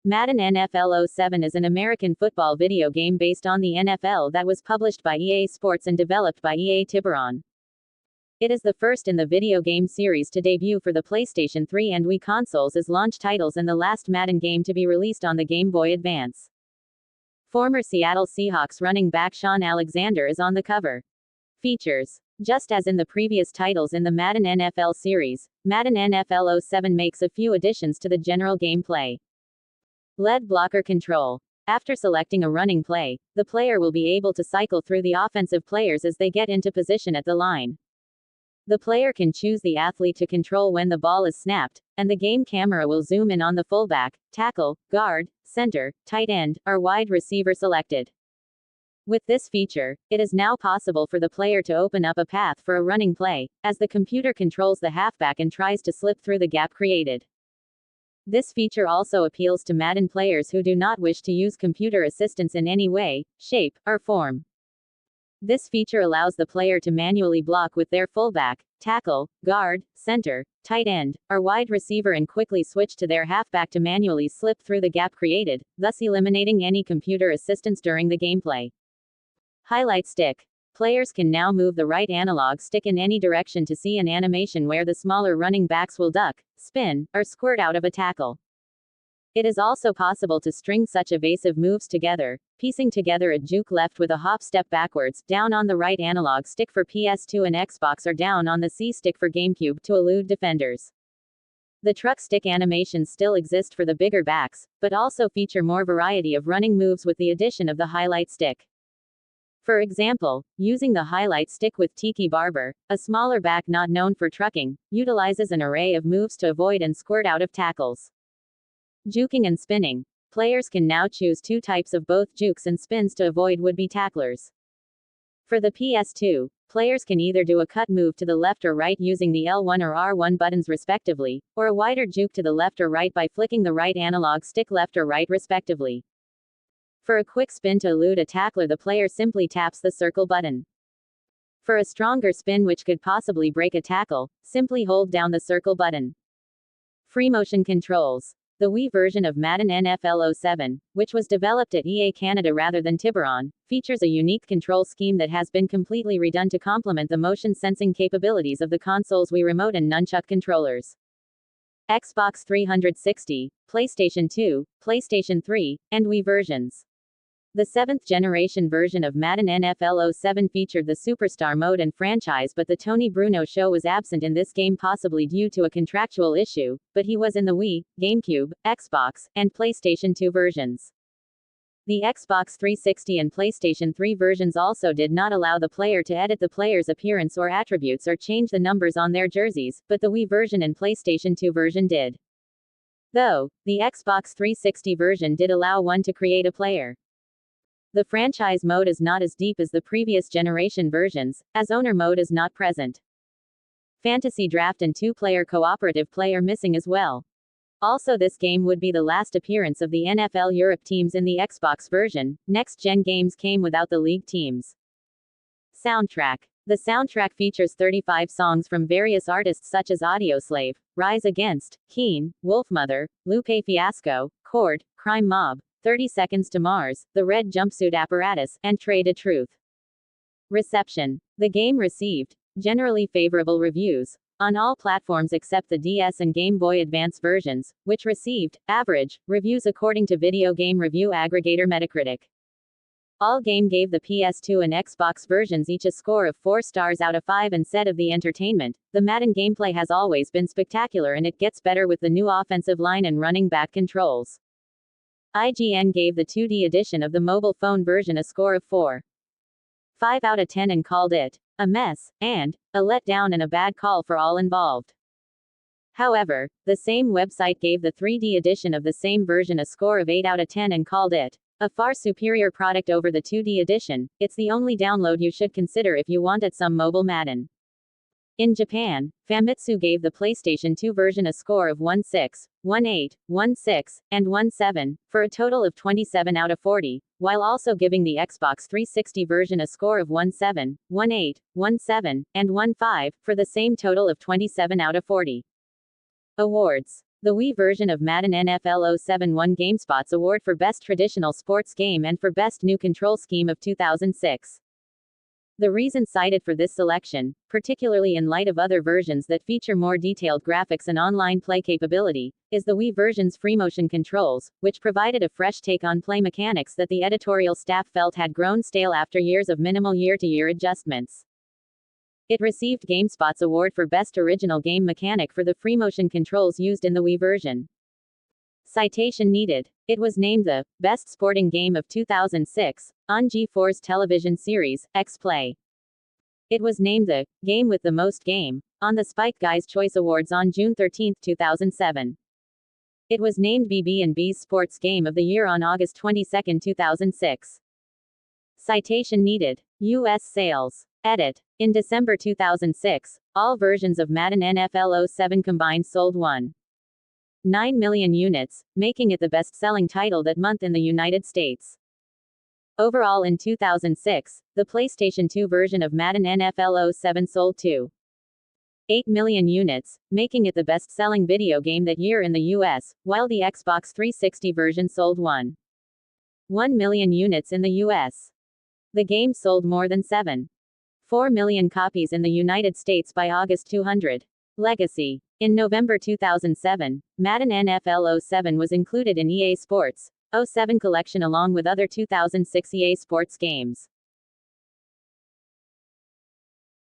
Madden NFL 07 is an American football video game based on the NFL that was published by EA Sports and developed by EA Tiburon. It is the first in the video game series to debut for the PlayStation 3 and Wii consoles as launch titles and the last Madden game to be released on the Game Boy Advance. Former Seattle Seahawks running back Shaun Alexander is on the cover. Features. Just as in the previous titles in the Madden NFL series, Madden NFL 07 makes a few additions to the general gameplay. Lead blocker control. After selecting a running play, the player will be able to cycle through the offensive players as they get into position at the line. The player can choose the athlete to control when the ball is snapped, and the game camera will zoom in on the fullback, tackle, guard, center, tight end, or wide receiver selected. With this feature, it is now possible for the player to open up a path for a running play, as the computer controls the halfback and tries to slip through the gap created. This feature also appeals to Madden players who do not wish to use computer assistance in any way, shape, or form. This feature allows the player to manually block with their fullback, tackle, guard, center, tight end, or wide receiver and quickly switch to their halfback to manually slip through the gap created, thus eliminating any computer assistance during the gameplay. Highlight stick. Players can now move the right analog stick in any direction to see an animation where the smaller running backs will duck, spin, or squirt out of a tackle. It is also possible to string such evasive moves together, piecing together a juke left with a hop step backwards, down on the right analog stick for PS2 and Xbox or down on the C stick for GameCube to elude defenders. The truck stick animations still exist for the bigger backs, but also feature more variety of running moves with the addition of the highlight stick. For example, using the highlight stick with Tiki Barber, a smaller back not known for trucking, utilizes an array of moves to avoid and squirt out of tackles. Juking and spinning. Players can now choose two types of both jukes and spins to avoid would-be tacklers. For the PS2, players can either do a cut move to the left or right using the L1 or R1 buttons respectively, or a wider juke to the left or right by flicking the right analog stick left or right respectively. For a quick spin to elude a tackler, the player simply taps the circle button. For a stronger spin which could possibly break a tackle, simply hold down the circle button. Free motion controls. The Wii version of Madden NFL 07, which was developed at EA Canada rather than Tiburon, features a unique control scheme that has been completely redone to complement the motion sensing capabilities of the console's Wii Remote and Nunchuck controllers. Xbox 360, PlayStation 2, PlayStation 3, and Wii versions. The 7th generation version of Madden NFL 07 featured the Superstar mode and franchise, but the Tony Bruno show was absent in this game, possibly due to a contractual issue, but he was in the Wii, GameCube, Xbox, and PlayStation 2 versions. The Xbox 360 and PlayStation 3 versions also did not allow the player to edit the player's appearance or attributes or change the numbers on their jerseys, but the Wii version and PlayStation 2 version did. Though, the Xbox 360 version did allow one to create a player. The franchise mode is not as deep as the previous generation versions, as owner mode is not present. Fantasy draft and two-player cooperative play are missing as well. Also, this game would be the last appearance of the NFL Europe teams in the Xbox version. Next-gen games came without the league teams. Soundtrack. The soundtrack features 35 songs from various artists such as Audioslave, Rise Against, Keen, Wolfmother, Lupe Fiasco, Chord, Crime Mob, 30 Seconds to Mars, The Red Jumpsuit Apparatus, and Trade a Truth. Reception. The game received generally favorable reviews on all platforms except the DS and Game Boy Advance versions, which received average reviews according to video game review aggregator Metacritic. Allgame gave the PS2 and Xbox versions each a score of 4 stars out of 5 and said of the entertainment, the Madden gameplay has always been spectacular and it gets better with the new offensive line and running back controls. IGN gave the 2D edition of the mobile phone version a score of 4.5 out of 10 and called it a mess, and a letdown and a bad call for all involved. However, the same website gave the 3D edition of the same version a score of 8 out of 10 and called it a far superior product over the 2D edition. It's the only download you should consider if you wanted some mobile Madden. In Japan, Famitsu gave the PlayStation 2 version a score of 1.6, 1.8, 1.6, and 1.7, for a total of 27 out of 40, while also giving the Xbox 360 version a score of 1.7, 1.8, 1.7, and 1.5, for the same total of 27 out of 40. Awards. The Wii version of Madden NFL 07 won GameSpot's award for Best Traditional Sports Game and for Best New Control Scheme of 2006. The reason cited for this selection, particularly in light of other versions that feature more detailed graphics and online play capability, is the Wii version's free-motion controls, which provided a fresh take on play mechanics that the editorial staff felt had grown stale after years of minimal year-to-year adjustments. It received GameSpot's award for Best Original Game Mechanic for the free-motion controls used in the Wii version. Citation needed. It was named the Best Sporting Game of 2006 on G4's television series, X-Play. It was named the Game with the Most Game on the Spike Guys Choice Awards on June 13, 2007. It was named BB&B's Sports Game of the Year on August 22, 2006. Citation needed. U.S. sales. Edit. In December 2006, all versions of Madden NFL 07 combined sold 1.9 million units, making it the best-selling title that month in the United States. Overall in 2006, the PlayStation 2 version of Madden NFL 07 sold 2.8 million units, making it the best-selling video game that year in the US, while the Xbox 360 version sold 1 million units in the US. The game sold more than 7.4 million copies in the United States by August 200. Legacy. In November 2007, Madden NFL 07 was included in EA Sports 07 collection along with other 2006 EA Sports games.